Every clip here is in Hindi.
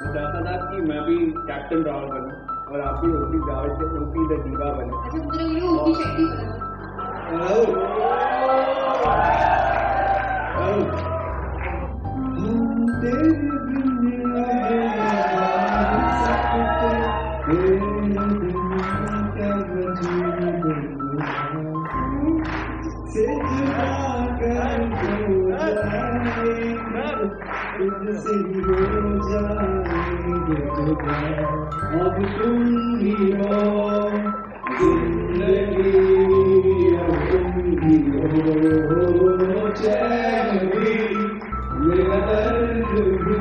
मैं चाहता था कि मैं भी कैप्टन राहुल बनूं और आप भी उर्फी जावेद से उर्फी द दीवा बने। अच्छा मुझे बोलो उर्फी शेट्टी बना। अब तुम ही हो जिंदगी, अब तुम ही हो चैन भी, मेरा दर्द भी।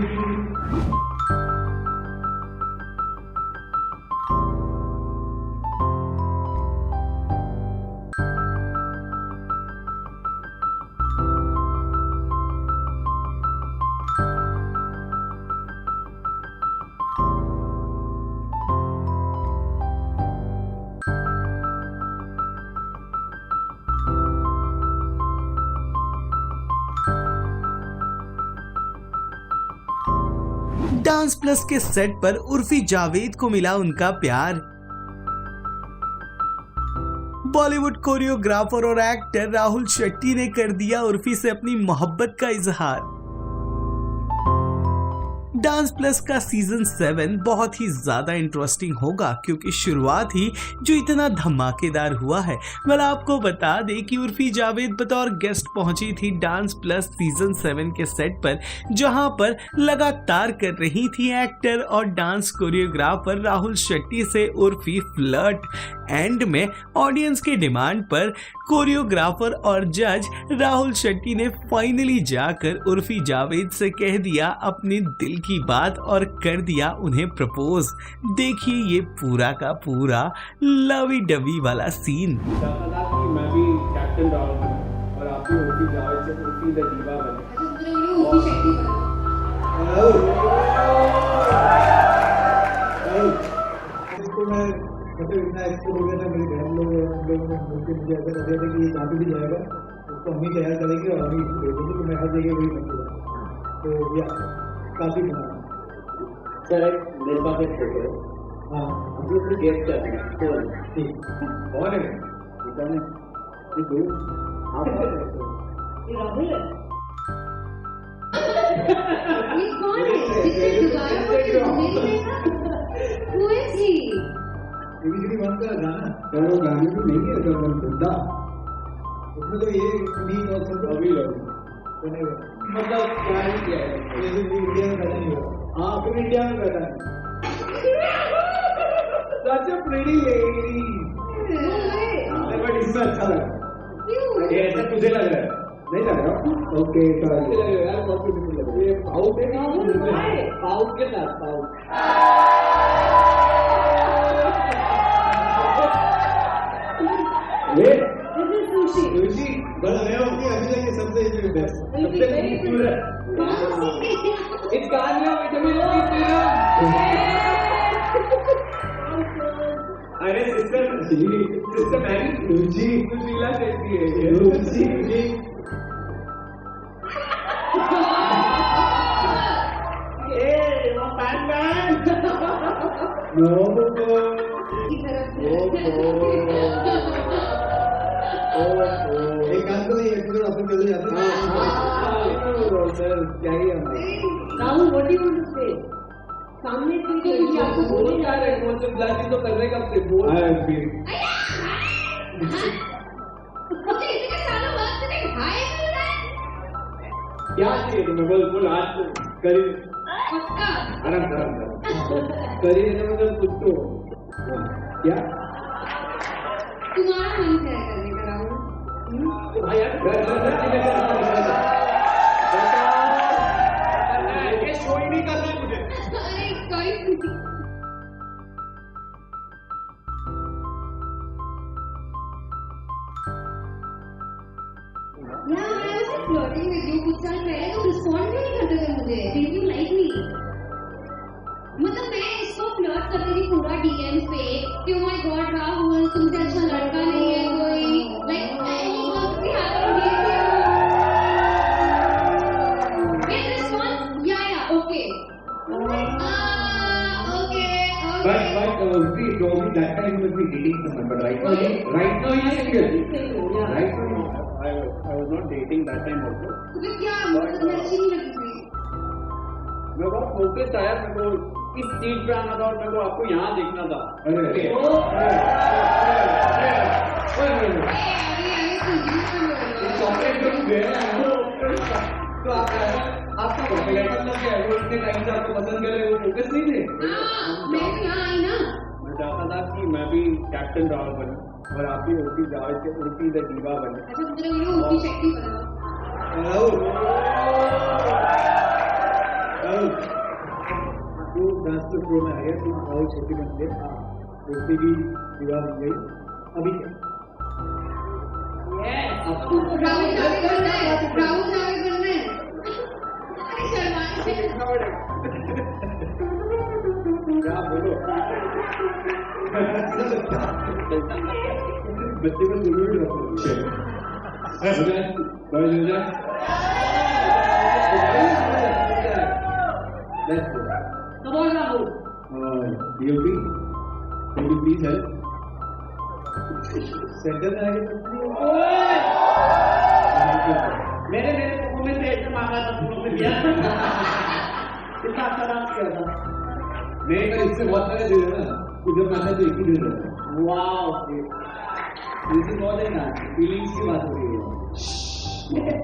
डांस प्लस के सेट पर उर्फी जावेद को मिला उनका प्यार। बॉलीवुड कोरियोग्राफर और एक्टर राहुल शेट्टी ने कर दिया उर्फी से अपनी मोहब्बत का इजहार। डांस प्लस का सीजन 7 बहुत ही ज्यादा इंटरेस्टिंग होगा क्योंकि शुरुआत ही जो इतना धमाकेदार हुआ है। मैं आपको बता दें कि उर्फी जावेद बतौर गेस्ट पहुंची थी डांस प्लस सीजन 7 के सेट पर, जहां पर लगातार कर रही थी एक्टर और डांस कोरियोग्राफर राहुल शेट्टी से उर्फी फ्लर्ट। एंड में ऑडियंस के डिमांड पर कोरियोग्राफर और जज राहुल शेट्टी ने फाइनली जाकर उर्फी जावेद से कह दिया अपने दिल की बात और कर दिया उन्हें प्रपोज। देखिए ये पूरा का पूरा लवी डवी वाला सीन। चाहता था कि मैं भी कैप्टन राहुल बनूं और आप भी उर्फी जावेद से उर्फी द दीवा बने। अच्छा मुझे बोलो उर्फी शेट्टी बना। इसको मैं मतलब इतना एक्सपोज हो गया था, मेरे घर लोग मुझे ऐसा कहते थे कि जहाँ भी जाएगा उसको हम ही तैयार करेंगे और हम ही भेजेंगे, तो मैं हर जगह वही मतलब तो या काफ़ी बना। सर मेरे पास एक फोटो है। हाँ अभी उसमें गेस्ट चाहते हैं। कौन ठीक कौन है? कौन है? ये दो आप ये राहुल है। ये कौन है जिसने दोबारा मुझे नहीं देखा? Who is he? ABCD one का गाना, सर वो गाने में नहीं है सर, वो बुद्धा उसमें तो ये उम्मीद और सब अभी लोग बनेगा, मतलब क्या ही किया है जैसे कि इंडिया में पैदा नहीं हुआ। हाँ फिर इंडिया में पैदा है। Such a pretty lady। But इसमें अच्छा लगा। क्यों? ये ऐसा तुझे लग रहा है? नहीं लग रहा? ओके सॉरी यार, बहुत ब्यूटीफुल लग रही है। पाउट है ना? पाउट के साथ पाउट। ये This is sushi. खुशी बन रहे हो कि अभी तक ये सबसे बेस्ट सबसे खूबसूरत। इस कहानियों में जमीन अरे सिस्टर मैरी तुझी सुशीला शेट्टी है। तुझी ए वो पैन नो की तरफ एक काम करो, ये एपिसोड अपन चले जाते हैं। सर क्या ही हम Rahul what do you want to say? सामने से कि आपको बोले जा रहे हैं। वो तो ब्लास्ट तो कर देगा अपने बोल। मुझे इतने सालों बाद तुम्हें हाय मिल रहा है? क्या चाहिए तुम्हें? बोल आज करी पक्का? आराम करी मतलब कुछ तो क्या तुम्हारा मन है करने का राहुल? भाई यार ये शो ही नहीं करना है मुझे। अरे कोई Yeah, I was just flirting with you कुछ साल पहले, तुम रिस्पॉन्ड भी नहीं करते थे मुझे। Did you like me? मतलब मैं इसको फ्लर्ट करती थी पूरा डीएम पे कि oh my God राहुल तुमसे अच्छा लड़का नहीं है कोई, like any girls भी haven't give you get response, yeah okay, But Urfi told me that time he must be dating someone, but right now he is single. Right now I was not dating that time also. तुम्हें क्या मतलब मैं अच्छी नहीं लगी थी? मैं बहुत फोकस आया, मेरे को इस सीट पे आना था और मेरे को आपको यहाँ देखना था. अरे चॉकलेट तो गया तो आपका मतलब क्या है? वो इतने टाइम से आपको पसंद कर रहे, वो फोकस नहीं थे? मैं भी यहाँ आई ना. मैं चाहता था कि मैं भी कैप्टन राहुल बनूं और आप भी उर्फी जावेद के उर्फी द दीवा बने. अच्छा मुझे लग रहा है उनकी शक्ति बनाओ. तू डांस के फ्लो में आ गया, तू राहुल शेट्टी बन गया, उर्फी भी दीवा बन गई. अभी क्या राहुल जावेद बनना है. राहुल जावेद बनना है. अरे शर्मा से क्या बोलो? बच्चे को जरूर रखो. Come on, Rahul. DOP, can you please help? Centre में आगे मैंने परफॉर्मेंस से ऐसे मांगा था, तुम लोग दिया. कितना अच्छा डांस किया था. नहीं तो इससे बहुत सारे दे रहे ना, जब मांगा तो एक ही दे रहे. वाह, इसी बहुत है ना, फीलिंग्स की बात हो रही है.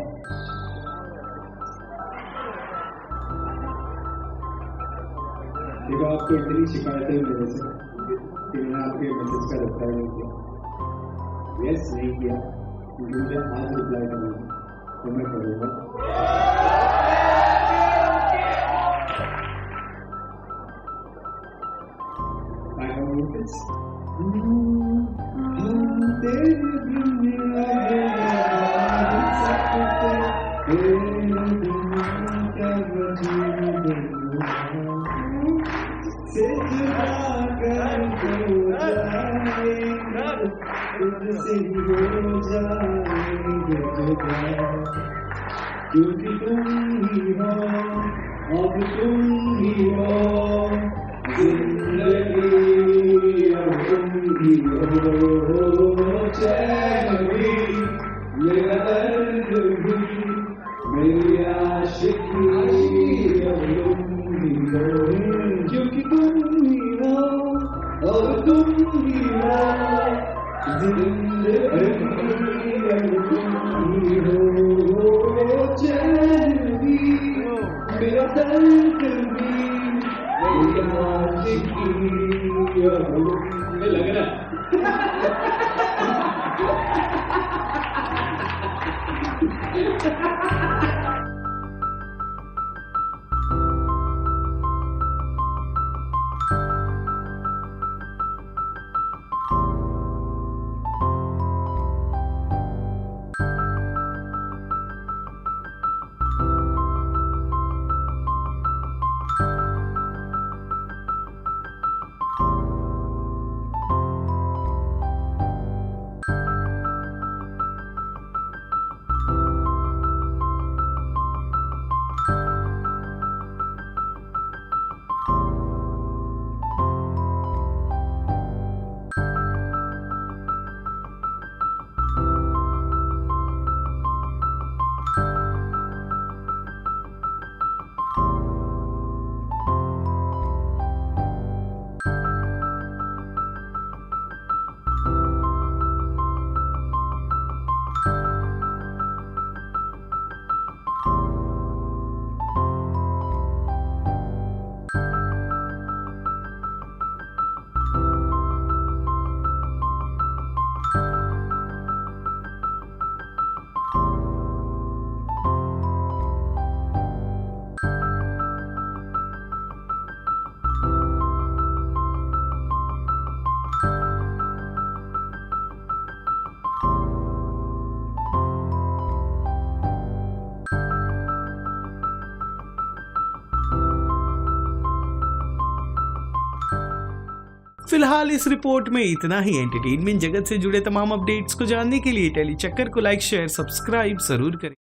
देखो आपको इतनी शिकायतें मेरे से कि मैंने आपके मैसेज का रिप्लाई नहीं किया. यस नहीं किया, मुझे आज रिप्लाई करना तो मैं करूँगा. I have noticed. क्योंकि तुम ही हो, अब तुम ही हो, जिंदगी अब तुम ही हो. चैन भी, मेरा दर्द भी, मेरी आशिकी अब तुम ही हो. क्योंकि तुम ही हो, अब तुम ही हो, जिंदगी अब तुम ही हो. चैन भी, मेरा दर्द भी, मेरी आशिकी अब मुझे लग रहा है. फिलहाल इस रिपोर्ट में इतना ही। एंटरटेनमेंट जगत से जुड़े तमाम अपडेट्स को जानने के लिए टेली चक्कर को लाइक शेयर सब्सक्राइब जरूर करें।